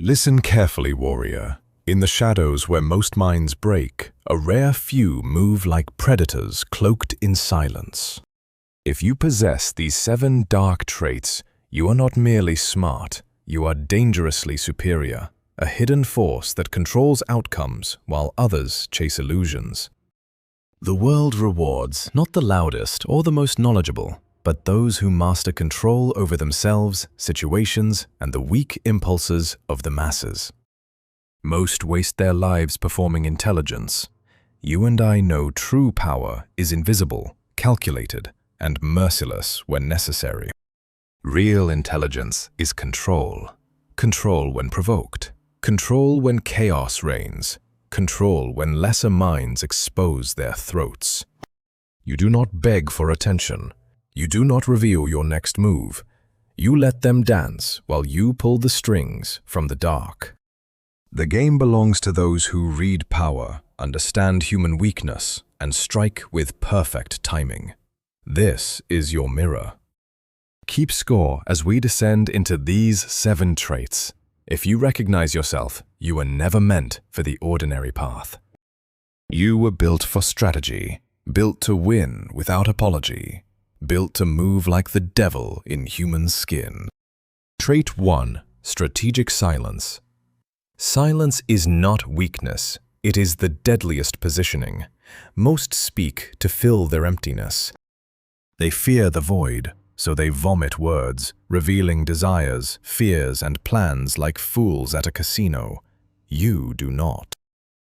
Listen carefully, warrior. In the shadows where most minds break, a rare few move like predators cloaked in silence. If you possess these 7 dark traits, you are not merely smart, you are dangerously superior, a hidden force that controls outcomes while others chase illusions. The world rewards not the loudest or the most knowledgeable, but those who master control over themselves, situations, and the weak impulses of the masses. Most waste their lives performing intelligence. You and I know true power is invisible, calculated, and merciless when necessary. Real intelligence is control. Control when provoked. Control when chaos reigns. Control when lesser minds expose their throats. You do not beg for attention. You do not reveal your next move. You let them dance while you pull the strings from the dark. The game belongs to those who read power, understand human weakness, and strike with perfect timing. This is your mirror. Keep score as we descend into these 7 traits. If you recognize yourself, you were never meant for the ordinary path. You were built for strategy, built to win without apology, built to move like the devil in human skin. Trait 1. Strategic silence. Silence is not weakness, it is the deadliest positioning. Most speak to fill their emptiness. They fear the void, so they vomit words, revealing desires, fears, and plans like fools at a casino. You do not.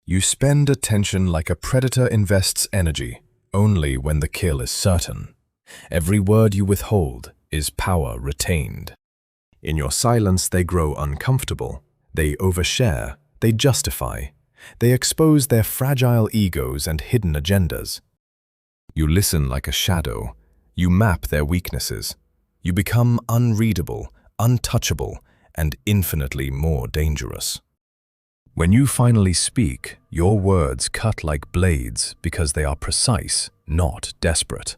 You spend attention like a predator invests energy, only when the kill is certain. Every word you withhold is power retained. In your silence they grow uncomfortable. They overshare, they justify, they expose their fragile egos and hidden agendas. You listen like a shadow, you map their weaknesses. You become unreadable, untouchable, and infinitely more dangerous. When you finally speak, your words cut like blades because they are precise, not desperate.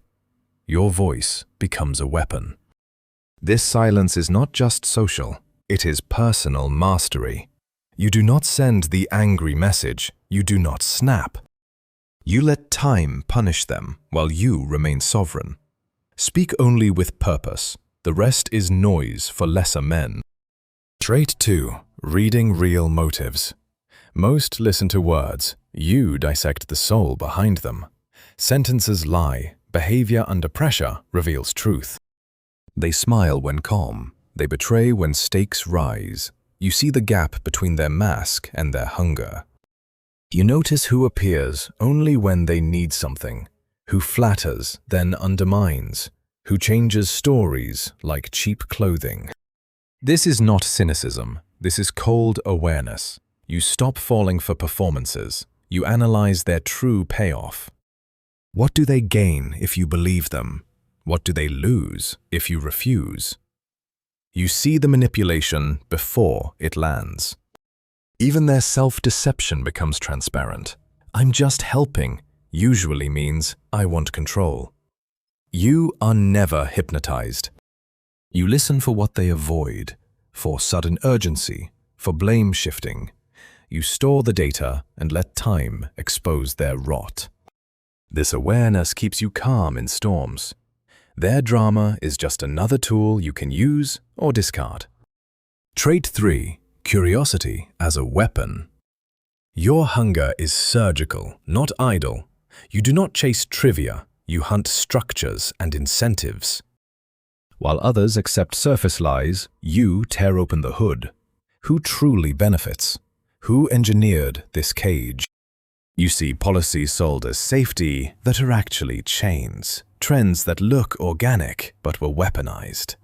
Your voice becomes a weapon. This silence is not just social. It is personal mastery. You do not send the angry message, you do not snap. You let time punish them while you remain sovereign. Speak only with purpose, the rest is noise for lesser men. Trait 2. Reading real motives. Most listen to words, you dissect the soul behind them. Sentences lie, behavior under pressure reveals truth. They smile when calm. They betray when stakes rise. You see the gap between their mask and their hunger. You notice who appears only when they need something, who flatters, then undermines, who changes stories like cheap clothing. This is not cynicism, this is cold awareness. You stop falling for performances. You analyze their true payoff. What do they gain if you believe them? What do they lose if you refuse? You see the manipulation before it lands. Even their self-deception becomes transparent. I'm just helping usually means I want control. You are never hypnotized. You listen for what they avoid, for sudden urgency, for blame shifting. You store the data and let time expose their rot. This awareness keeps you calm in storms. Their drama is just another tool you can use or discard. Trait 3. Curiosity as a weapon. Your hunger is surgical, not idle. You do not chase trivia, you hunt structures and incentives. While others accept surface lies, you tear open the hood. Who truly benefits? Who engineered this cage? You see policies sold as safety that are actually chains. Trends that look organic but were weaponized.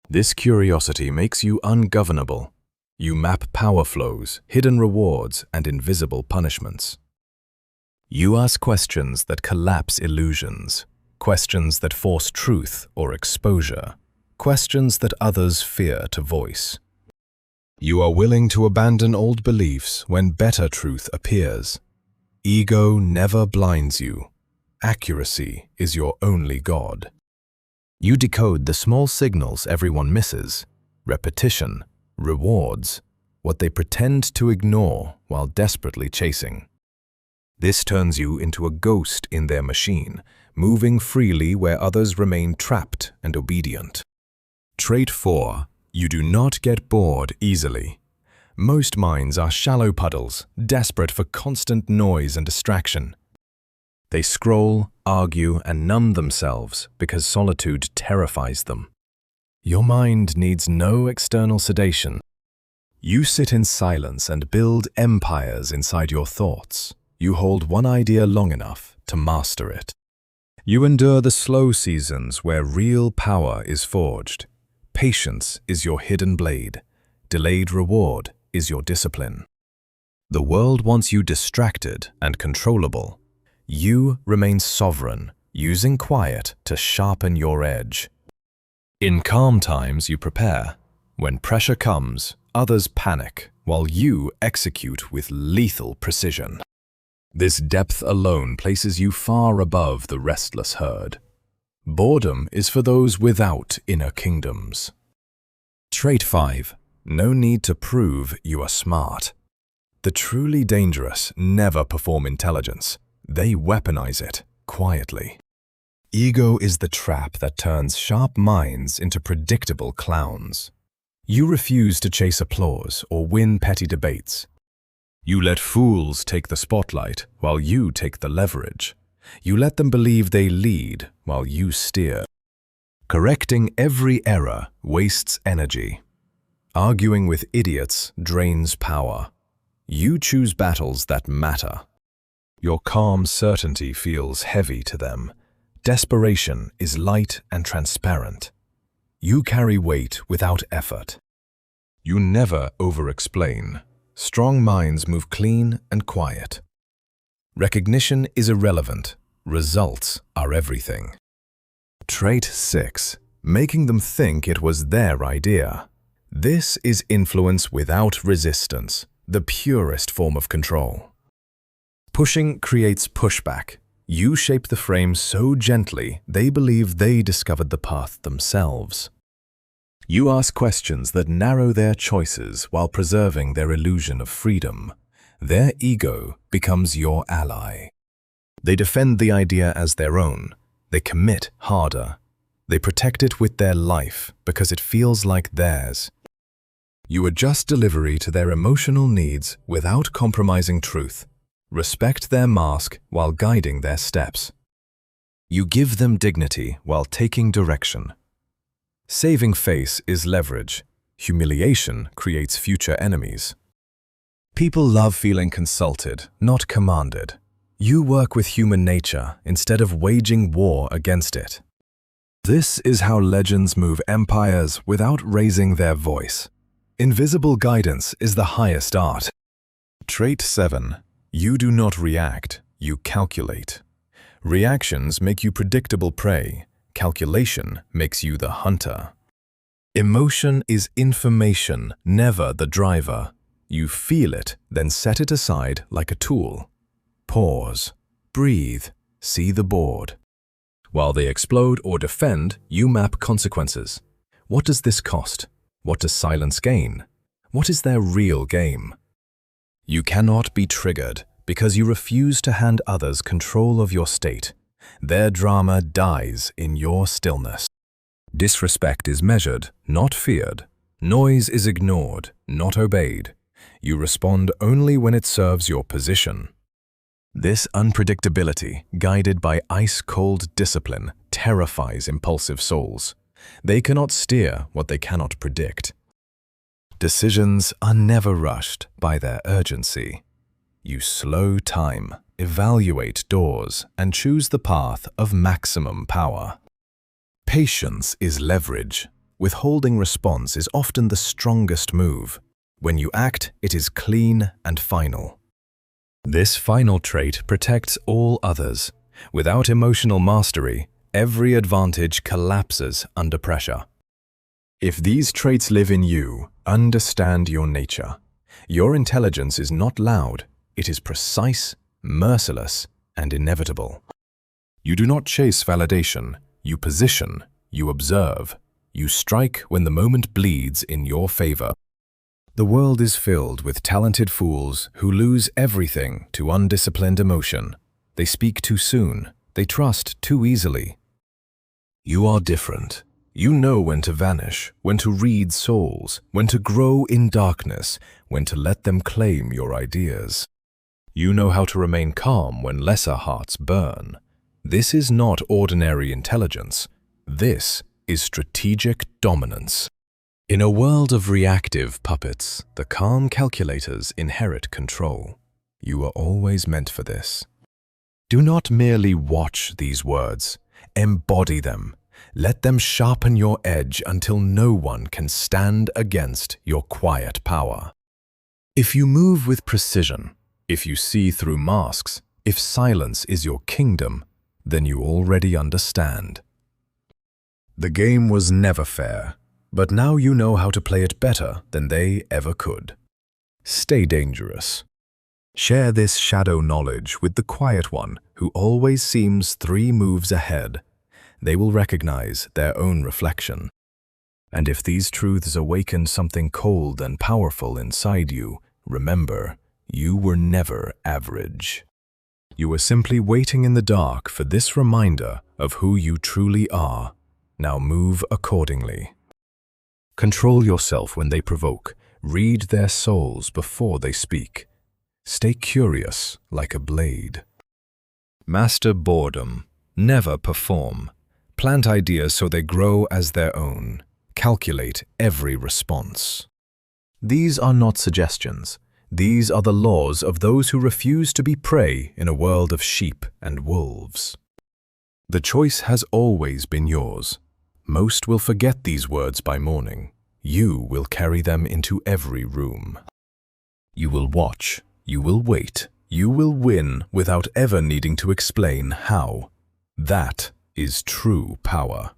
This curiosity makes you ungovernable. You map power flows, hidden rewards, and invisible punishments. You ask questions that collapse illusions, questions that force truth or exposure, questions that others fear to voice. You are willing to abandon old beliefs when better truth appears. Ego never blinds you. Accuracy is your only god. You decode the small signals everyone misses: repetition, rewards, what they pretend to ignore while desperately chasing. This turns you into a ghost in their machine, moving freely where others remain trapped and obedient. Trait 4. You do not get bored easily. Most minds are shallow puddles, desperate for constant noise and distraction. They scroll, argue, and numb themselves because solitude terrifies them. Your mind needs no external sedation. You sit in silence and build empires inside your thoughts. You hold one idea long enough to master it. You endure the slow seasons where real power is forged. Patience is your hidden blade. Delayed reward is your discipline. The world wants you distracted and controllable. You remain sovereign, using quiet to sharpen your edge. In calm times, you prepare. When pressure comes, others panic, while you execute with lethal precision. This depth alone places you far above the restless herd. Boredom is for those without inner kingdoms. Trait 5. No need to prove you are smart. The truly dangerous never perform intelligence. They weaponize it quietly. Ego is the trap that turns sharp minds into predictable clowns. You refuse to chase applause or win petty debates. You let fools take the spotlight while you take the leverage. You let them believe they lead while you steer. Correcting every error wastes energy. Arguing with idiots drains power. You choose battles that matter. Your calm certainty feels heavy to them. Desperation is light and transparent. You carry weight without effort. You never over-explain. Strong minds move clean and quiet. Recognition is irrelevant. Results are everything. Trait 6. Making them think it was their idea. This is influence without resistance, the purest form of control. Pushing creates pushback. You shape the frame so gently they believe they discovered the path themselves. You ask questions that narrow their choices while preserving their illusion of freedom. Their ego becomes your ally. They defend the idea as their own. They commit harder. They protect it with their life because it feels like theirs. You adjust delivery to their emotional needs without compromising truth. Respect their mask while guiding their steps. You give them dignity while taking direction. Saving face is leverage. Humiliation creates future enemies. People love feeling consulted, not commanded. You work with human nature instead of waging war against it. This is how legends move empires without raising their voice. Invisible guidance is the highest art. Trait 7. You do not react, you calculate. Reactions make you predictable prey. Calculation makes you the hunter. Emotion is information, never the driver. You feel it, then set it aside like a tool. Pause, breathe, see the board. While they explode or defend, you map consequences. What does this cost? What does silence gain? What is their real game? You cannot be triggered because you refuse to hand others control of your state. Their drama dies in your stillness. Disrespect is measured, not feared. Noise is ignored, not obeyed. You respond only when it serves your position. This unpredictability, guided by ice-cold discipline, terrifies impulsive souls. They cannot steer what they cannot predict. Decisions are never rushed by their urgency. You slow time, evaluate doors, and choose the path of maximum power. Patience is leverage. Withholding response is often the strongest move. When you act, it is clean and final. This final trait protects all others. Without emotional mastery, every advantage collapses under pressure. If these traits live in you, understand your nature. Your intelligence is not loud. It is precise, merciless, and inevitable. You do not chase validation. You position, you observe. You strike when the moment bleeds in your favor. The world is filled with talented fools who lose everything to undisciplined emotion. They speak too soon. They trust too easily. You are different. You know when to vanish, when to read souls, when to grow in darkness, when to let them claim your ideas. You know how to remain calm when lesser hearts burn. This is not ordinary intelligence. This is strategic dominance. In a world of reactive puppets, the calm calculators inherit control. You are always meant for this. Do not merely watch these words. Embody them. Let them sharpen your edge until no one can stand against your quiet power. If you move with precision, if you see through masks, if silence is your kingdom, then you already understand. The game was never fair, but now you know how to play it better than they ever could. Stay dangerous. Share this shadow knowledge with the quiet one who always seems 3 moves ahead. They will recognize their own reflection. And if these truths awaken something cold and powerful inside you, remember, you were never average. You were simply waiting in the dark for this reminder of who you truly are. Now move accordingly. Control yourself when they provoke. Read their souls before they speak. Stay curious like a blade. Master boredom. Never perform. Plant ideas so they grow as their own. Calculate every response. These are not suggestions. These are the laws of those who refuse to be prey in a world of sheep and wolves. The choice has always been yours. Most will forget these words by morning. You will carry them into every room. You will watch. You will wait. You will win without ever needing to explain how. That is true power.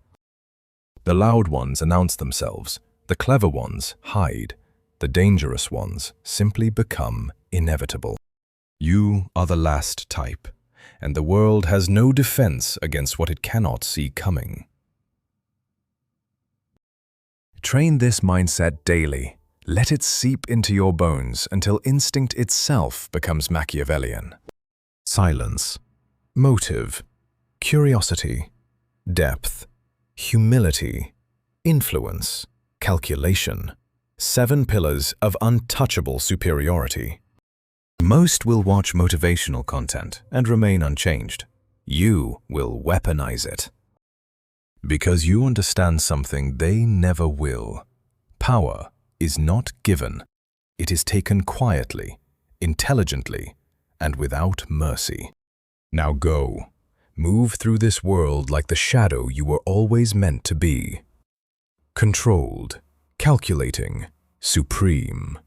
The loud ones announce themselves. The clever ones hide. The dangerous ones simply become inevitable. You are the last type, and the world has no defense against what it cannot see coming. Train this mindset daily. Let it seep into your bones until instinct itself becomes Machiavellian. Silence, motive, curiosity, depth, humility, influence, calculation. 7 pillars of untouchable superiority. Most will watch motivational content and remain unchanged. You will weaponize it. Because you understand something they never will. Power is not given. It is taken quietly, intelligently, and without mercy. Now go. Move through this world like the shadow you were always meant to be. Controlled, calculating, supreme.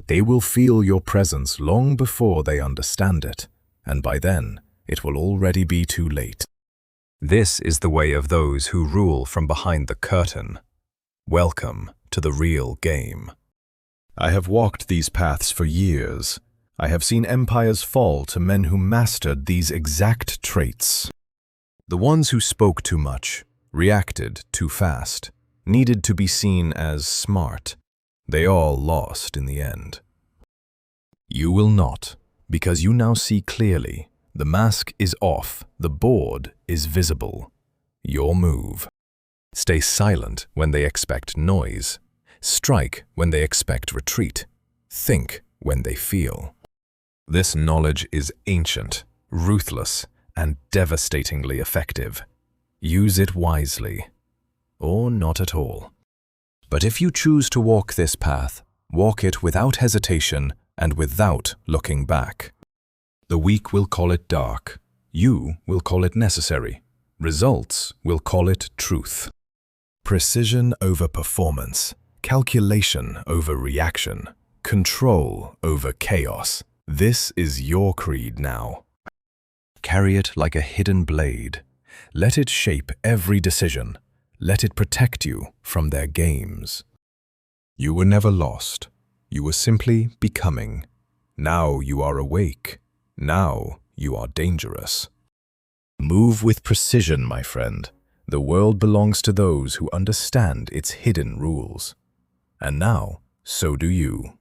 They will feel your presence long before they understand it, and by then, it will already be too late. This is the way of those who rule from behind the curtain. Welcome to the real game. I have walked these paths for years. I have seen empires fall to men who mastered these exact traits. The ones who spoke too much, reacted too fast, needed to be seen as smart. They all lost in the end. You will not, because you now see clearly. The mask is off, the board is visible. Your move. Stay silent when they expect noise. Strike when they expect retreat. Think when they feel. This knowledge is ancient, ruthless, and devastatingly effective. Use it wisely, or not at all. But if you choose to walk this path, walk it without hesitation and without looking back. The weak will call it dark. You will call it necessary. Results will call it truth. Precision over performance. Calculation over reaction. Control over chaos. This is your creed now. Carry it like a hidden blade. Let it shape every decision. Let it protect you from their games. You were never lost. You were simply becoming. Now you are awake. Now you are dangerous. Move with precision, my friend. The world belongs to those who understand its hidden rules. And now, so do you.